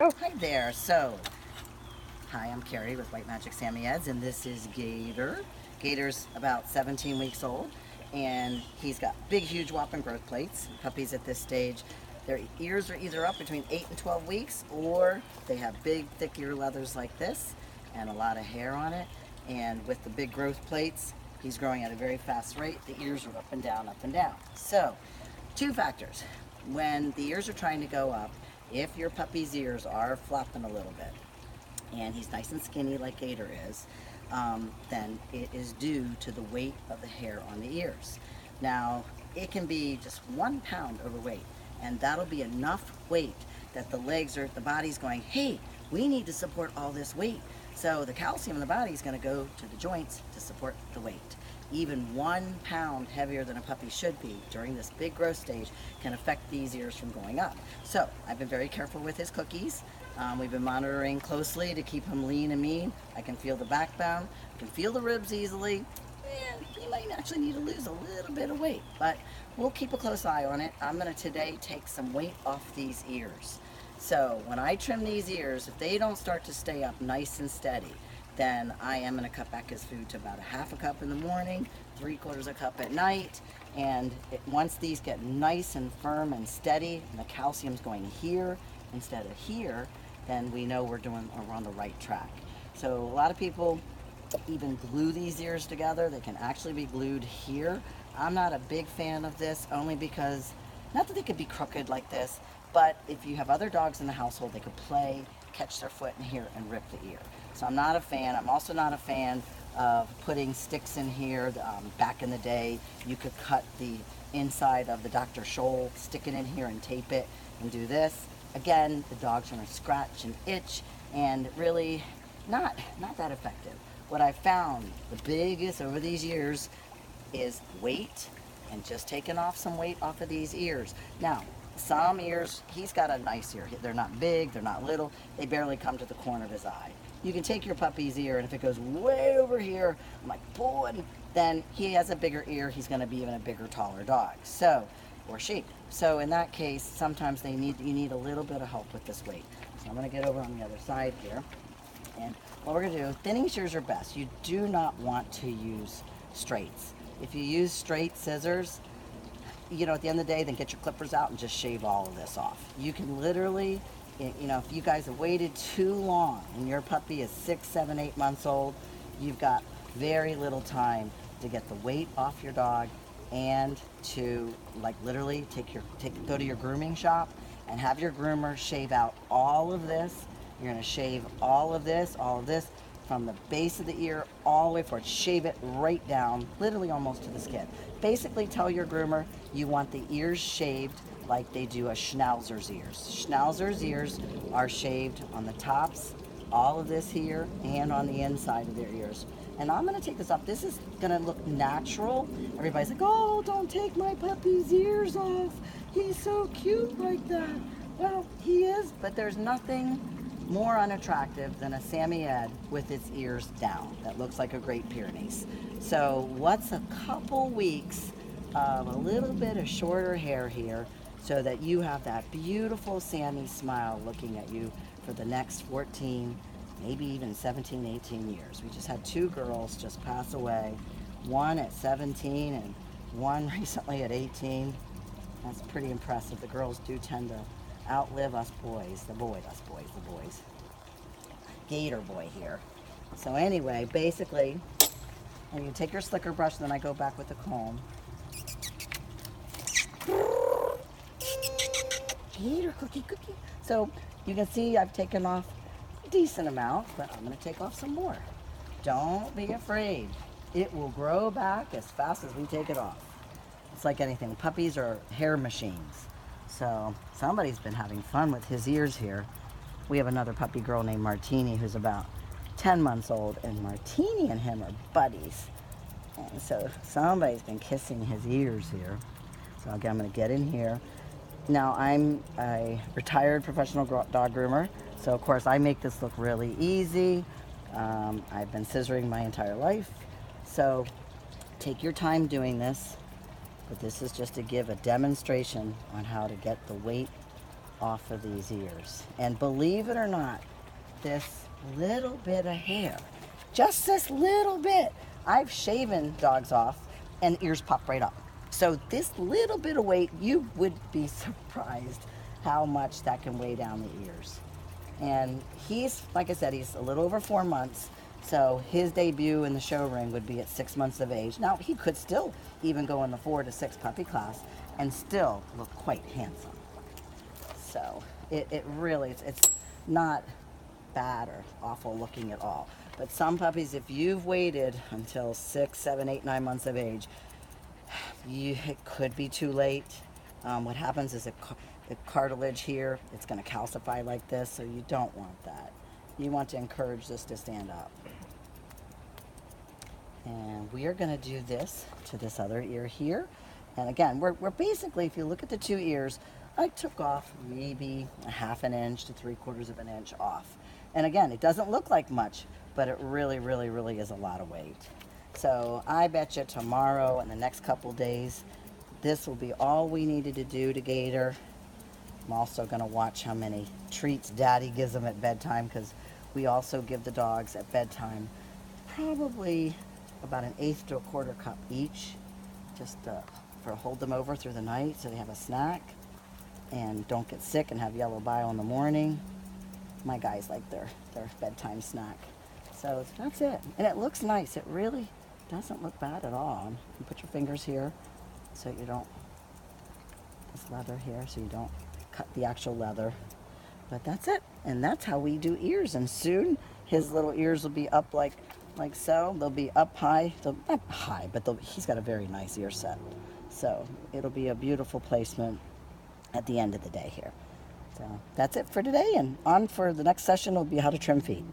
Oh, hi there. Hi, I'm Carrie with White Magic Samoyeds, and this is Gator. Gator's about 17 weeks old, and he's got big, huge, whopping growth plates. Puppies at this stage, their ears are either up between 8 and 12 weeks, or they have big, thick ear leathers like this, and a lot of hair on it. And with the big growth plates, he's growing at a very fast rate. The ears are up and down, up and down. So, two factors. When the ears are trying to go up, if your puppy's ears are flopping a little bit, and he's nice and skinny like Gator is, then it is due to the weight of the hair on the ears. Now, it can be just 1 pound overweight, and that'll be enough weight that the body's going, hey, we need to support all this weight. So the calcium in the body is going to go to the joints to support the weight. Even 1 pound heavier than a puppy should be during this big growth stage can affect these ears from going up. So I've been very careful with his cookies. We've been monitoring closely to keep him lean and mean. I can feel the backbone, I can feel the ribs easily, and he might actually need to lose a little bit of weight, but we'll keep a close eye on it. I'm going to today take some weight off these ears. So when I trim these ears, if they don't start to stay up nice and steady, then I am going to cut back his food to about a half a cup in the morning, 3/4 a cup at night. And once these get nice and firm and steady, and the calcium's going here instead of here, then we know we're on the right track. So a lot of people even glue these ears together. They can actually be glued here. I'm not a big fan of this, only because, not that they could be crooked like this, but if you have other dogs in the household, they could play, catch their foot in here, and rip the ear. So I'm not a fan. I'm also not a fan of putting sticks in here. Back in the day, you could cut the inside of the Dr. Scholl, stick it in here and tape it and do this. Again, the dog's gonna scratch and itch, and really not that effective. What I found the biggest over these years is weight, and just taking off some weight off of these ears. Now, some ears, he's got a nice ear. They're not big, they're not little, they barely come to the corner of his eye. You can take your puppy's ear, and if it goes way over here, I'm like pulling, then he has a bigger ear, he's gonna be even a bigger, taller dog. So, or she. So in that case, sometimes you need a little bit of help with this weight. So I'm gonna get over on the other side here. And what we're gonna do, thinning shears are best. You do not want to use straights. If you use straight scissors, at the end of the day, then get your clippers out and just shave all of this off. You can literally, if you guys have waited too long and your puppy is 6, 7, 8 months old, you've got very little time to get the weight off your dog and to literally go to your grooming shop and have your groomer shave out all of this. You're going to shave all of this from the base of the ear all the way forward. Shave it right down, literally almost to the skin. Basically tell your groomer you want the ears shaved like they do a Schnauzer's ears. Schnauzer's ears are shaved on the tops, all of this here, and on the inside of their ears. And I'm going to take this off. This is going to look natural. Everybody's like, oh, don't take my puppy's ears off. He's so cute like that. Well, he is, but there's nothing more unattractive than a Samoyed with its ears down that looks like a Great Pyrenees. So what's a couple weeks of a little bit of shorter hair here so that you have that beautiful Sammy smile looking at you for the next 14, maybe even 17, 18 years. We just had 2 girls just pass away, one at 17 and one recently at 18. That's pretty impressive. The girls do tend to outlive us boys. The boys. Gator boy here. So anyway, basically, and you take your slicker brush, and then I go back with the comb. Gator cookie. So you can see I've taken off a decent amount, but I'm going to take off some more. Don't be afraid. It will grow back as fast as we take it off. It's like anything. Puppies are hair machines. So somebody's been having fun with his ears here. We have another puppy girl named Martini who's about 10 months old, and Martini and him are buddies. And so somebody's been kissing his ears here. So again, I'm going to get in here. Now, I'm a retired professional dog groomer, so of course I make this look really easy. I've been scissoring my entire life, so take your time doing this, but this is just to give a demonstration on how to get the weight off of these ears. And believe it or not, this little bit of hair, just this little bit, I've shaven dogs off and ears pop right up. So this little bit of weight, you would be surprised how much that can weigh down the ears. And he's, like I said, he's a little over 4 months. So his debut in the show ring would be at 6 months of age. Now he could still even go in the 4 to 6 puppy class and still look quite handsome. So it really, it's not bad or awful looking at all. But some puppies, if you've waited until 6, 7, 8, 9 months of age, it could be too late. What happens is the cartilage here, it's going to calcify like this, so you don't want that. You want to encourage this to stand up. And we are going to do this to this other ear here. And again, we're basically, if you look at the 2 ears, I took off maybe a 1/2 inch to 3/4 of an inch off. And again, it doesn't look like much, but it really, really, really is a lot of weight. So I bet you tomorrow and the next couple days, this will be all we needed to do to Gator. I'm also going to watch how many treats Daddy gives them at bedtime, because we also give the dogs at bedtime probably about 1/8 to 1/4 cup each, just for hold them over through the night so they have a snack and don't get sick and have yellow bile in the morning. My guys like their bedtime snack. So that's it. And it looks nice. It really doesn't look bad at all. You put your fingers here so you don't, this leather here, so you don't cut the actual leather. But that's it. And that's how we do ears. And soon his little ears will be up like so. They'll be up high. They'll, not high, but he's got a very nice ear set. So it'll be a beautiful placement at the end of the day here. So that's it for today, and on for the next session will be how to trim feet.